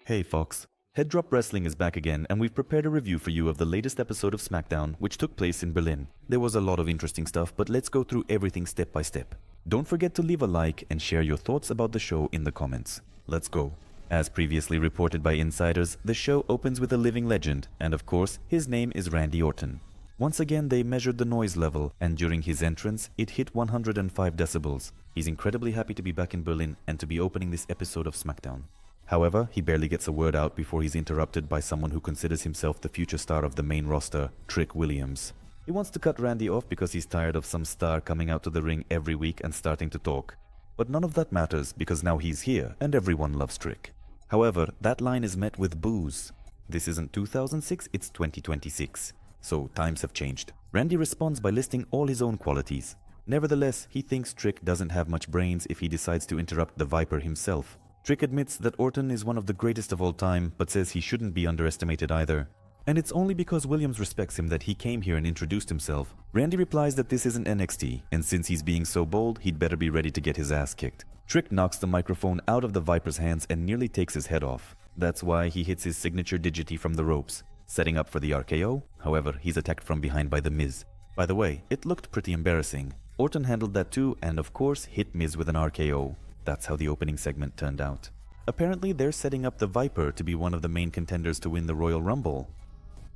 Hey Fox, Head Drop Wrestling is back again and we've prepared a review for you of the latest episode of Smackdown which took place in Berlin. There was a lot of interesting stuff, but let's go through everything step by step. Don't forget to leave a like and share your thoughts about the show in the comments. Let's go. As previously reported by insiders, the show opens with a living legend, and of course, his name is Randy Orton. Once again, they measured the noise level, and during his entrance, it hit 105 decibels. He's incredibly happy to be back in Berlin and to be opening this episode of Smackdown. However, he barely gets a word out before he's interrupted by someone who considers himself the future star of the main roster, Trick Williams. He wants to cut Randy off because he's tired of some star coming out to the ring every week and starting to talk. But none of that matters because now he's here and everyone loves Trick. However, that line is met with boos. This isn't 2006, it's 2026. So times have changed. Randy responds by listing all his own qualities. Nevertheless, he thinks Trick doesn't have much brains if he decides to interrupt the Viper himself. Trick admits that Orton is one of the greatest of all time, but says he shouldn't be underestimated either. And it's only because Williams respects him that he came here and introduced himself. Randy replies that this isn't NXT, and since he's being so bold, he'd better be ready to get his ass kicked. Trick knocks the microphone out of the Viper's hands and nearly takes his head off. That's why he hits his signature digity from the ropes, setting up for the RKO. However, he's attacked from behind by The Miz. By the way, it looked pretty embarrassing. Orton handled that too and of course hit Miz with an RKO. That's how the opening segment turned out. Apparently they're setting up the Viper to be one of the main contenders to win the Royal Rumble.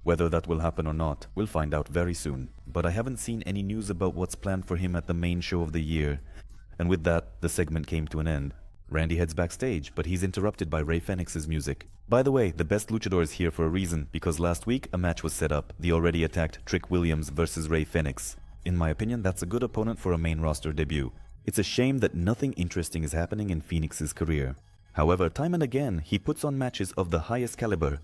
Whether that will happen or not, we'll find out very soon. But I haven't seen any news about what's planned for him at the main show of the year. And with that, the segment came to an end. Randy heads backstage, but he's interrupted by Rey Fenix's music. By the way, the best luchador is here for a reason, because last week a match was set up, the already attacked Trick Williams versus Rey Fenix. In my opinion, that's a good opponent for a main roster debut. It's a shame that nothing interesting is happening in Phoenix's career. However, time and again, he puts on matches of the highest caliber.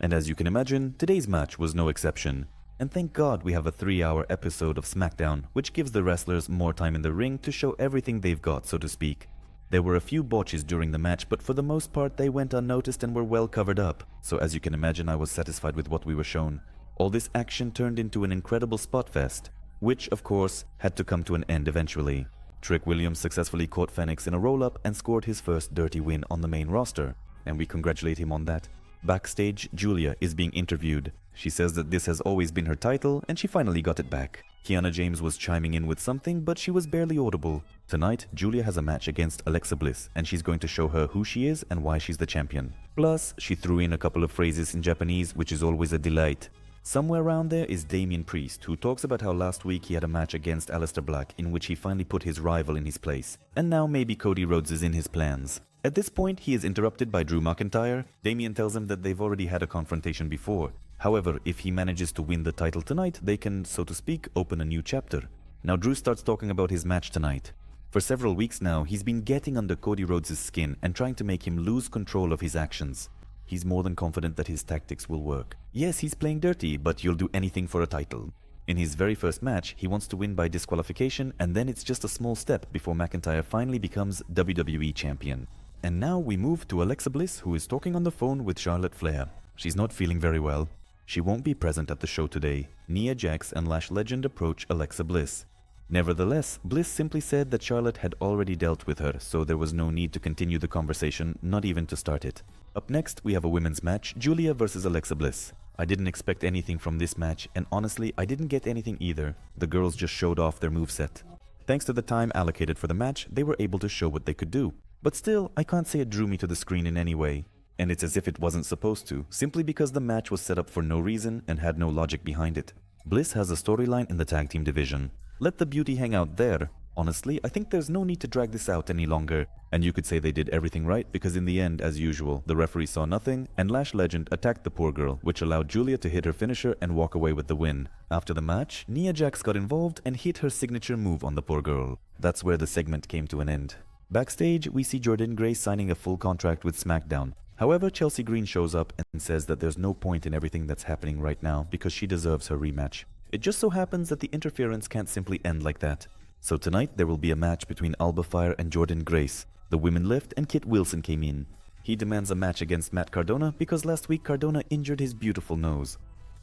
And as you can imagine, today's match was no exception. And thank God we have a 3-hour episode of Smackdown, which gives the wrestlers more time in the ring to show everything they've got, so to speak. There were a few botches during the match, but for the most part they went unnoticed and were well covered up. So as you can imagine, I was satisfied with what we were shown. All this action turned into an incredible spot fest, which, of course, had to come to an end eventually. Trick Williams successfully caught Fenix in a roll-up and scored his first dirty win on the main roster, and we congratulate him on that. Backstage, Julia is being interviewed. She says that this has always been her title, and she finally got it back. Kiana James was chiming in with something, but she was barely audible. Tonight, Julia has a match against Alexa Bliss, and she's going to show her who she is and why she's the champion. Plus, she threw in a couple of phrases in Japanese, which is always a delight. Somewhere around there is Damian Priest, who talks about how last week he had a match against Aleister Black in which he finally put his rival in his place, and now maybe Cody Rhodes is in his plans. At this point, he is interrupted by Drew McIntyre. Damian tells him that they've already had a confrontation before. However, if he manages to win the title tonight, they can, so to speak, open a new chapter. Now Drew starts talking about his match tonight. For several weeks now, he's been getting under Cody Rhodes' skin and trying to make him lose control of his actions. He's more than confident that his tactics will work. Yes, he's playing dirty, but he'll do anything for a title. In his very first match, he wants to win by disqualification, and then it's just a small step before McIntyre finally becomes WWE Champion. And now we move to Alexa Bliss, who is talking on the phone with Charlotte Flair. She's not feeling very well. She won't be present at the show today. Nia Jax and Lash Legend approach Alexa Bliss. Nevertheless, Bliss simply said that Charlotte had already dealt with her, so there was no need to continue the conversation, not even to start it. Up next, we have a women's match, Julia versus Alexa Bliss. I didn't expect anything from this match, and honestly, I didn't get anything either. The girls just showed off their moveset. Thanks to the time allocated for the match, they were able to show what they could do. But still, I can't say it drew me to the screen in any way. And it's as if it wasn't supposed to, simply because the match was set up for no reason and had no logic behind it. Bliss has a storyline in the tag team division. Let the beauty hang out there. Honestly, I think there's no need to drag this out any longer. And you could say they did everything right because in the end, as usual, the referee saw nothing and Lash Legend attacked the poor girl, which allowed Julia to hit her finisher and walk away with the win. After the match, Nia Jax got involved and hit her signature move on the poor girl. That's where the segment came to an end. Backstage, we see Jordynne Grace signing a full contract with Smackdown. However, Chelsea Green shows up and says that there's no point in everything that's happening right now because she deserves her rematch. It just so happens that the interference can't simply end like that. So tonight there will be a match between Alba Fyre and Jordynne Grace. The women left and Kit Wilson came in. He demands a match against Matt Cardona because last week Cardona injured his beautiful nose.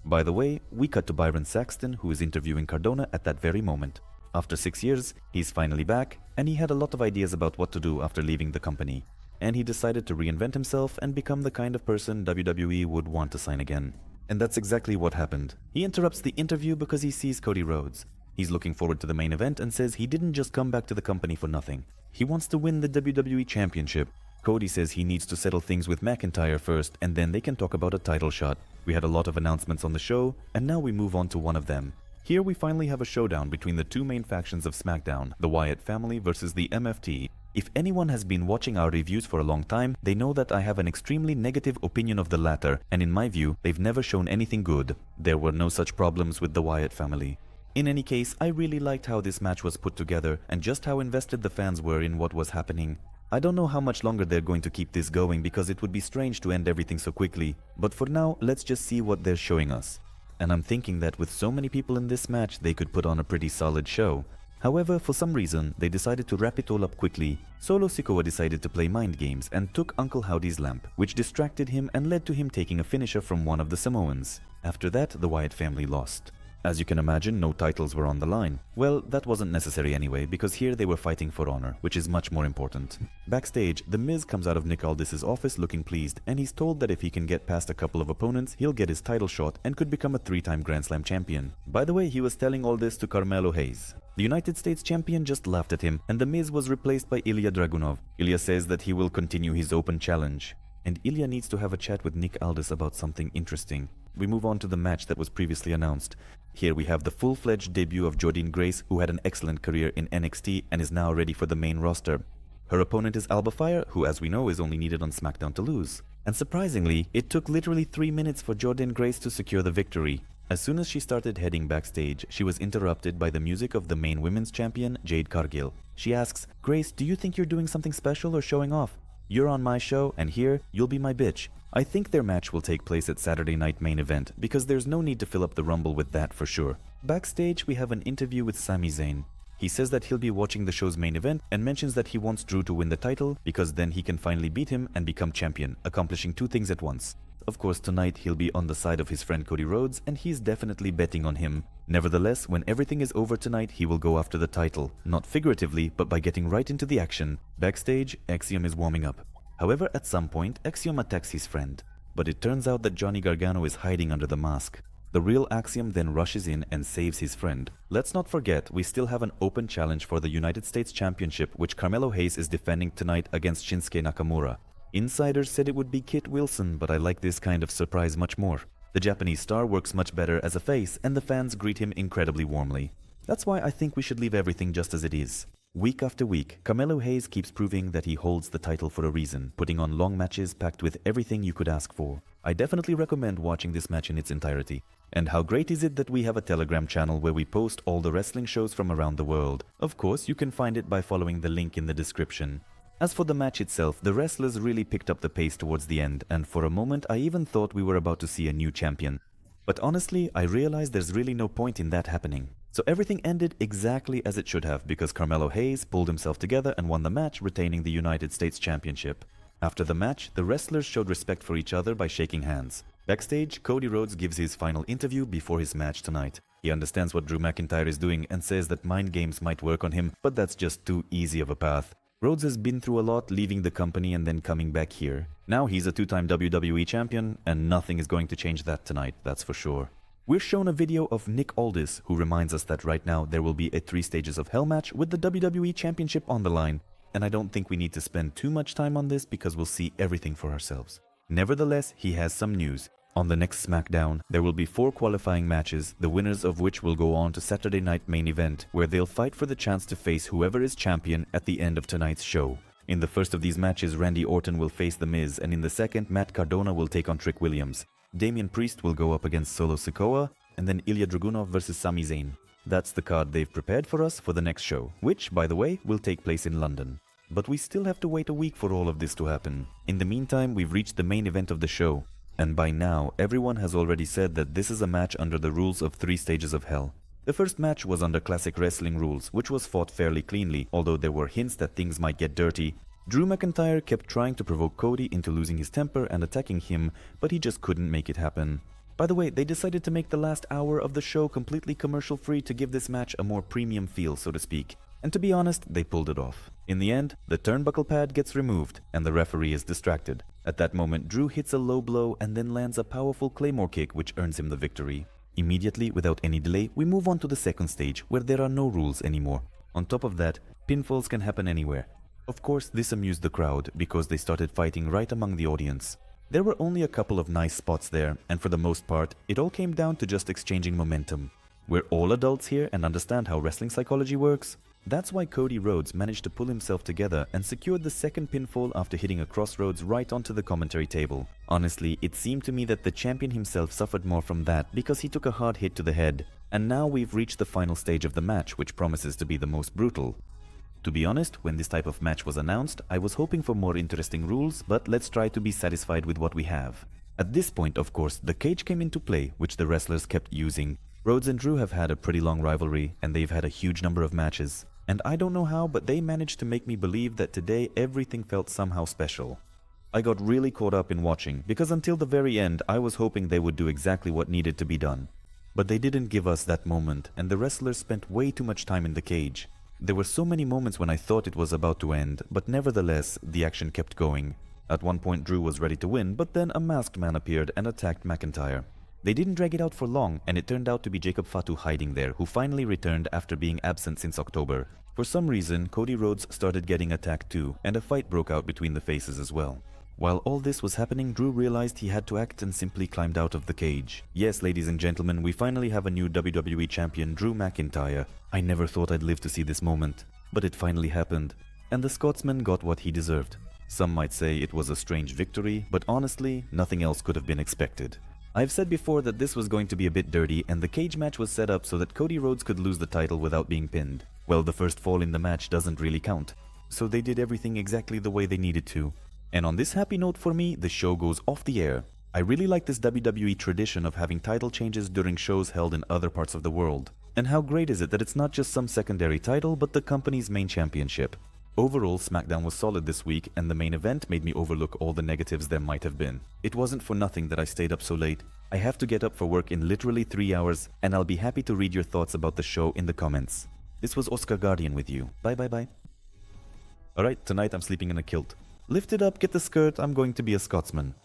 By the way, we cut to Byron Saxton, who is interviewing Cardona at that very moment. After 6 years, he's finally back, and he had a lot of ideas about what to do after leaving the company. and he decided to reinvent himself and become the kind of person WWE would want to sign again. And that's exactly what happened. He interrupts the interview because he sees Cody Rhodes. He's looking forward to the main event and says he didn't just come back to the company for nothing. He wants to win the WWE Championship. Cody says he needs to settle things with McIntyre first, and then they can talk about a title shot. We had a lot of announcements on the show, and now we move on to one of them. Here we finally have a showdown between the two main factions of SmackDown, the Wyatt family versus the MFT. If anyone has been watching our reviews for a long time, they know that I have an extremely negative opinion of the latter, and in my view, they've never shown anything good. There were no such problems with the Wyatt family. In any case, I really liked how this match was put together and just how invested the fans were in what was happening. I don't know how much longer they're going to keep this going because it would be strange to end everything so quickly, but for now, let's just see what they're showing us. And I'm thinking that with so many people in this match, they could put on a pretty solid show. However, for some reason, they decided to wrap it all up quickly. Solo Sikoa decided to play mind games and took Uncle Howdy's lamp, which distracted him and led to him taking a finisher from one of the Samoans. After that, the Wyatt family lost. As you can imagine, no titles were on the line. Well, that wasn't necessary anyway, because here they were fighting for honor, which is much more important. Backstage, The Miz comes out of Nick Aldis's office looking pleased, and he's told that if he can get past a couple of opponents, he'll get his title shot and could become a 3-time Grand Slam champion. By the way, he was telling all this to Carmelo Hayes. The United States champion just laughed at him, and The Miz was replaced by Ilya Dragunov. Ilya says that he will continue his open challenge. And Ilya needs to have a chat with Nick Aldis about something interesting. We move on to the match that was previously announced. Here we have the full-fledged debut of Jordynne Grace, who had an excellent career in NXT and is now ready for the main roster. Her opponent is Alba Fyre, who as we know is only needed on SmackDown to lose. And surprisingly, it took literally 3 minutes for Jordynne Grace to secure the victory. As soon as she started heading backstage, she was interrupted by the music of the main women's champion, Jade Cargill. She asks, "Grace, do you think you're doing something special or showing off? You're on my show, and here, you'll be my bitch." I think their match will take place at Saturday Night Main Event, because there's no need to fill up the Rumble with that for sure. Backstage, we have an interview with Sami Zayn. He says that he'll be watching the show's main event and mentions that he wants Drew to win the title, because then he can finally beat him and become champion, accomplishing 2 things at once. Of course, tonight he'll be on the side of his friend Cody Rhodes, and he's definitely betting on him. Nevertheless, when everything is over tonight, he will go after the title. Not figuratively, but by getting right into the action. Backstage, Axiom is warming up. However, at some point, Axiom attacks his friend. But it turns out that Johnny Gargano is hiding under the mask. The real Axiom then rushes in and saves his friend. Let's not forget, we still have an open challenge for the United States Championship, which Carmelo Hayes is defending tonight against Shinsuke Nakamura. Insiders said it would be Kit Wilson, but I like this kind of surprise much more. The Japanese star works much better as a face, and the fans greet him incredibly warmly. That's why I think we should leave everything just as it is. Week after week, Carmelo Hayes keeps proving that he holds the title for a reason, putting on long matches packed with everything you could ask for. I definitely recommend watching this match in its entirety. And how great is it that we have a Telegram channel where we post all the wrestling shows from around the world. Of course, you can find it by following the link in the description. As for the match itself, the wrestlers really picked up the pace towards the end, and for a moment I even thought we were about to see a new champion. But honestly, I realized there's really no point in that happening. So everything ended exactly as it should have, because Carmelo Hayes pulled himself together and won the match, retaining the United States Championship. After the match, the wrestlers showed respect for each other by shaking hands. Backstage, Cody Rhodes gives his final interview before his match tonight. He understands what Drew McIntyre is doing and says that mind games might work on him, but that's just too easy of a path. Rhodes has been through a lot, leaving the company and then coming back here. Now he's a 2-time WWE champion, and nothing is going to change that tonight, that's for sure. We're shown a video of Nick Aldis, who reminds us that right now there will be a 3 Stages of Hell match with the WWE Championship on the line. And I don't think we need to spend too much time on this because we'll see everything for ourselves. Nevertheless, he has some news. On the next Smackdown, there will be 4 qualifying matches, the winners of which will go on to Saturday Night Main Event, where they'll fight for the chance to face whoever is champion at the end of tonight's show. In the first of these matches, Randy Orton will face The Miz, and in the second, Matt Cardona will take on Trick Williams. Damian Priest will go up against Solo Sikoa, and then Ilya Dragunov versus Sami Zayn. That's the card they've prepared for us for the next show, which, by the way, will take place in London. But we still have to wait a week for all of this to happen. In the meantime, we've reached the main event of the show. And by now, everyone has already said that this is a match under the rules of 3 Stages of Hell. The first match was under classic wrestling rules, which was fought fairly cleanly, although there were hints that things might get dirty. Drew McIntyre kept trying to provoke Cody into losing his temper and attacking him, but he just couldn't make it happen. By the way, they decided to make the last hour of the show completely commercial-free to give this match a more premium feel, so to speak. And to be honest, they pulled it off. In the end, the turnbuckle pad gets removed and the referee is distracted. At that moment, Drew hits a low blow and then lands a powerful Claymore kick which earns him the victory. Immediately, without any delay, we move on to the second stage where there are no rules anymore. On top of that, pinfalls can happen anywhere. Of course, this amused the crowd because they started fighting right among the audience. There were only a couple of nice spots there, and for the most part, it all came down to just exchanging momentum. We're all adults here and understand how wrestling psychology works. That's why Cody Rhodes managed to pull himself together and secured the second pinfall after hitting a crossroads right onto the commentary table. Honestly, it seemed to me that the champion himself suffered more from that because he took a hard hit to the head. And now we've reached the final stage of the match, which promises to be the most brutal. To be honest, when this type of match was announced, I was hoping for more interesting rules, but let's try to be satisfied with what we have. At this point, of course, the cage came into play, which the wrestlers kept using. Rhodes and Drew have had a pretty long rivalry, and they've had a huge number of matches. And I don't know how, but they managed to make me believe that today everything felt somehow special. I got really caught up in watching, because until the very end, I was hoping they would do exactly what needed to be done. But they didn't give us that moment, and the wrestlers spent way too much time in the cage. There were so many moments when I thought it was about to end, but nevertheless, the action kept going. At one point Drew was ready to win, but then a masked man appeared and attacked McIntyre. They didn't drag it out for long, and it turned out to be Jacob Fatu hiding there, who finally returned after being absent since October. For some reason, Cody Rhodes started getting attacked too, and a fight broke out between the faces as well. While all this was happening, Drew realized he had to act and simply climbed out of the cage. Yes, ladies and gentlemen, we finally have a new WWE champion, Drew McIntyre. I never thought I'd live to see this moment, but it finally happened. And the Scotsman got what he deserved. Some might say it was a strange victory, but honestly, nothing else could have been expected. I've said before that this was going to be a bit dirty, and the cage match was set up so that Cody Rhodes could lose the title without being pinned. Well, the first fall in the match doesn't really count. So they did everything exactly the way they needed to. And on this happy note for me, the show goes off the air. I really like this WWE tradition of having title changes during shows held in other parts of the world. And how great is it that it's not just some secondary title, but the company's main championship. Overall, Smackdown was solid this week, and the main event made me overlook all the negatives there might have been. It wasn't for nothing that I stayed up so late. I have to get up for work in literally 3 hours, and I'll be happy to read your thoughts about the show in the comments. This was Oscar Guardian with you. Bye bye bye. Alright, tonight I'm sleeping in a kilt. Lift it up, get the skirt, I'm going to be a Scotsman.